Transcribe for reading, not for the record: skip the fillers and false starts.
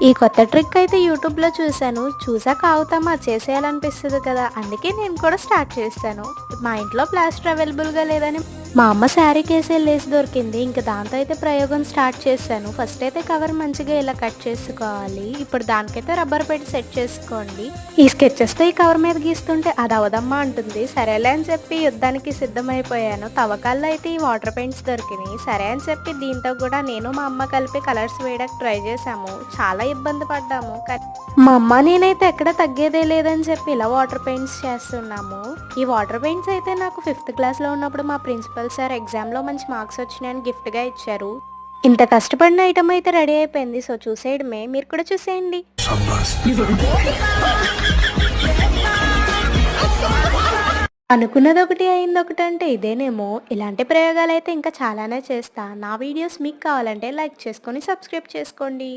ఈ కొత్త ట్రిక్ అయితే యూట్యూబ్లో చూశాను. చూసాక ఆగుతామా చేసేయాలనిపిస్తుంది కదా, అందుకే నేను కూడా స్టార్ట్ చేశాను. మా ఇంట్లో ప్లాస్టర్ అవైలబుల్గా లేదని మా అమ్మ శారీ కేసే లేస్ దొరికింది. ఇంక దాంతో అయితే ప్రయోగం స్టార్ట్ చేశాను. ఫస్ట్ అయితే కవర్ మంచిగా ఇలా కట్ చేసుకోవాలి. ఇప్పుడు దానికైతే రబ్బర్ పెట్టి సెట్ చేసుకోండి. ఈ స్కెచెస్తో ఈ కవర్ మీద గీస్తుంటే అది అవదమ్మా అంటుంది. సరేలే అని చెప్పి యుద్ధానికి సిద్ధమైపోయాను. తవ్వకాల్లో అయితే ఈ వాటర్ పెయింట్స్ దొరికినాయి. సరే అని చెప్పి దీంతో కూడా నేను మా అమ్మ కలిపి కలర్స్ వేయడానికి ట్రై చేసాము. చాలా ఇబ్బంది పడ్డాము. మా అమ్మ నేనైతే ఎక్కడ తగ్గేదే లేదని చెప్పి ఇలా వాటర్ పెయింట్స్ చేస్తున్నాము. ఈ వాటర్ పెయింట్స్ అయితే నాకు 5th క్లాస్లో ఉన్నప్పుడు మా ప్రిన్సిపల్ సార్ ఎగ్జామ్లో మంచి మార్క్స్ వచ్చినాయని గిఫ్ట్గా ఇచ్చారు. ఇంత కష్టపడిన ఐటమ్ అయితే రెడీ అయిపోయింది. సో చూసేయడమే, మీరు కూడా చూసేయండి. అనుకున్నది ఒకటి అయింది ఒకటి అంటే ఇదేనేమో. ఇలాంటి ప్రయోగాలు అయితే ఇంకా చాలానే చేస్తా. నా వీడియోస్ మీకు కావాలంటే లైక్ చేసుకొని సబ్స్క్రైబ్ చేసుకోండి.